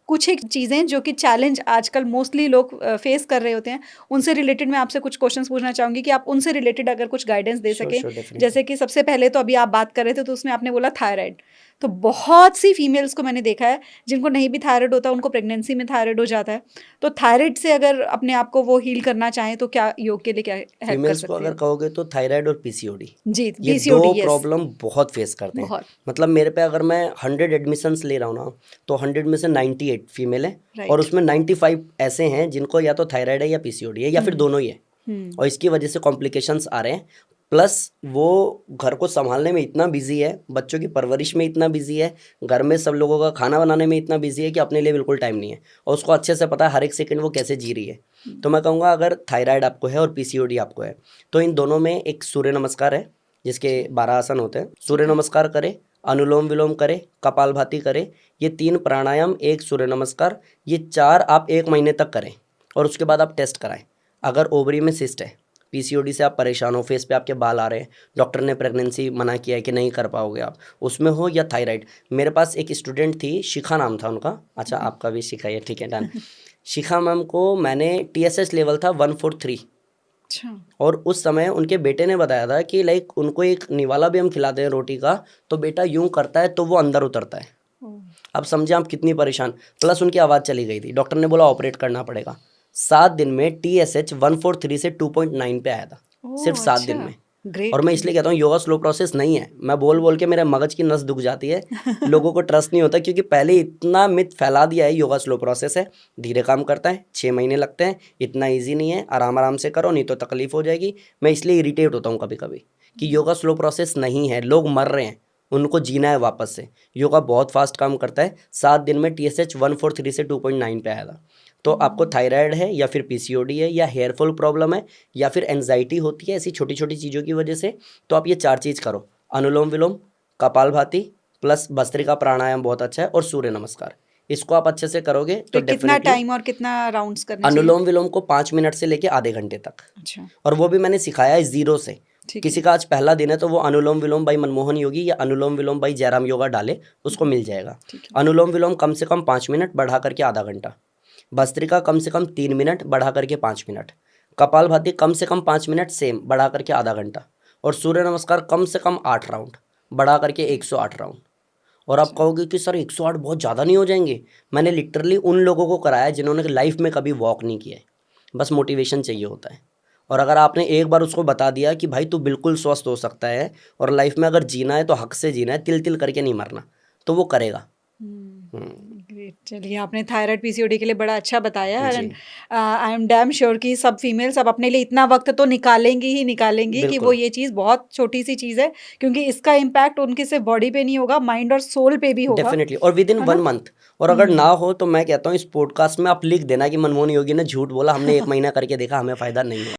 कुछ एक चीज़ें जो कि चैलेंज आजकल मोस्टली लोग फेस कर रहे होते हैं, उनसे रिलेटेड मैं आपसे कुछ क्वेश्चंस पूछना चाहूँगी कि आप उनसे रिलेटेड अगर कुछ गाइडेंस दे श्योर सकें। Sure definitely. जैसे कि सबसे पहले तो अभी आप बात कर रहे थे तो उसमें आपने बोला थायराइड। तो बहुत सी फीमेल्स को मैंने देखा है जिनको नहीं भी थायराइड होता, उनको प्रेगनेंसी में थायराइड हो जाता है। तो थायराइड से अगर अपने आप को वो हील करना चाहें तो क्या योग के लिए क्या हेल्प कर फीमेल्स को सकते अगर हैं? कहोगे तो थायराइड और पीसीओडी, जी, ये पीसीओडी, दो यस। प्रॉब्लम बहुत फेस करते हैं। बहुत। मतलब मेरे पे अगर मैं 100 एडमिशन्स ले रहा हूँ ना, तो 100 में से 98 फीमेल है और राइट। उसमें 95 ऐसे हैं जिनको या तो थायराइड है या पीसीओडी है या फिर दोनों ही है, और इसकी वजह से कॉम्प्लिकेशंस आ रहे हैं। प्लस वो घर को संभालने में इतना बिजी है, बच्चों की परवरिश में इतना बिजी है, घर में सब लोगों का खाना बनाने में इतना बिजी है कि अपने लिए बिल्कुल टाइम नहीं है, और उसको अच्छे से पता है हर एक सेकंड वो कैसे जी रही है। तो मैं कहूँगा अगर थायराइड आपको है और पीसीओडी आपको है तो इन दोनों में एक सूर्य नमस्कार है जिसके 12 आसन होते हैं। सूर्य नमस्कार करें, अनुलोम विलोम करें, कपालभाति करें, ये 3 प्राणायाम, एक सूर्य नमस्कार, ये 4 आप 1 महीने तक करें और उसके बाद आप टेस्ट कराएं। अगर ओवरी में सिस्ट है, पीसीओडी से आप परेशान हो, फेस पे आपके बाल आ रहे हैं, डॉक्टर ने प्रेगनेंसी मना किया है कि नहीं कर पाओगे आप, उसमें हो, या थायराइड। मेरे पास एक स्टूडेंट थी, शिखा नाम था उनका। अच्छा आपका भी शिखा है, ठीक है डन। शिखा मैम को मैंने टीएसएच लेवल था 143, अच्छा। और उस समय उनके बेटे ने बताया था कि लाइक उनको एक निवाला भी हम खिलाते हैं रोटी का तो बेटा यूं करता है तो वो अंदर उतरता है। अब समझे आप कितनी परेशान, प्लस उनकी आवाज़ चली गई थी, डॉक्टर ने बोला ऑपरेट करना पड़ेगा। 7 दिन में टीएसएच 143 से 2.9 पे आया था, सिर्फ 7 दिन में। ग्रेट। और मैं इसलिए कहता हूँ योगा स्लो प्रोसेस नहीं है, मैं बोल बोल के मेरे मगज की नस दुख जाती है, लोगों को ट्रस्ट नहीं होता क्योंकि पहले इतना मिथ फैला दिया है योगा स्लो प्रोसेस है, धीरे काम करता है, 6 महीने लगते हैं, इतना इजी नहीं है, आराम आराम से करो नहीं तो तकलीफ हो जाएगी। मैं इसलिए इरिटेट होता हूँ कभी कभी कि योगा स्लो प्रोसेस नहीं है, लोग मर रहे हैं, उनको जीना है वापस से। योगा बहुत फास्ट काम करता है। 7 दिन में टीएसएच 143 से 2.9 पे आया था। तो आपको थायराइड है या फिर पीसीओडी है या हेयर फॉल प्रॉब्लम है या फिर एंजाइटी होती है ऐसी छोटी छोटी चीज़ों की वजह से, तो आप ये 4 चीज़ करो, अनुलोम विलोम, कपालभाति, प्लस भस्त्रिका प्राणायाम बहुत अच्छा है, और सूर्य नमस्कार। इसको आप अच्छे से करोगे तो कितना डेफिनेटली। टाइम और कितना राउंड्स करने चाहिए? अनुलोम विलोम को 5 मिनट से लेके आधे घंटे तक, अच्छा। और वो भी मैंने सिखाया है जीरो से। ठीक किसी है। का आज पहला दिन है तो वो अनुलोम विलोम बाई मनमोहन योगी या अनुलोम विलोम बाई जयराम योगा डाले, उसको मिल जाएगा। ठीक है। अनुलोम विलोम कम से कम 5 मिनट बढ़ा करके आधा घंटा, भस्त्रिका कम से कम 3 मिनट बढ़ा करके 5 मिनट, कपालभाति कम से कम 5 मिनट सेम बढ़ा करके आधा घंटा, और सूर्य नमस्कार कम से कम 8 राउंड बढ़ा करके 108 राउंड। और आप कहोगे कि सर 108 बहुत ज़्यादा नहीं हो जाएंगे? मैंने लिटरली उन लोगों को कराया जिन्होंने लाइफ में कभी वॉक नहीं किया है, बस मोटिवेशन चाहिए होता है। और अगर आपने एक बार उसको बता दिया कि भाई तू बिल्कुल स्वस्थ हो सकता है और लाइफ में अगर जीना है तो हक से जीना है, तिल तिल करके नहीं मरना, तो वो करेगा। ग्रेट। चलिए, आपने थायराइड पीसीओडी के लिए बड़ा अच्छा बताया, जी and I am damn sure कि सब फीमेल्स अब अपने लिए इतना वक्त तो निकालेंगी ही निकालेंगी कि वो बिल्कुल ये चीज़ बहुत छोटी सी चीज़ है, क्योंकि इसका इम्पैक्ट उनकी सिर्फ बॉडी पे नहीं होगा, माइंड और सोल पे भी होगा। डेफिनेटली, और विद इन है 1 ना? मंथ। और अगर ना हो तो मैं कहता हूँ इस पॉडकास्ट में आप लिख देना कि मनमोहन योगी ने झूठ बोला, हमने 1 महीना करके देखा, हमें फ़ायदा नहीं हुआ।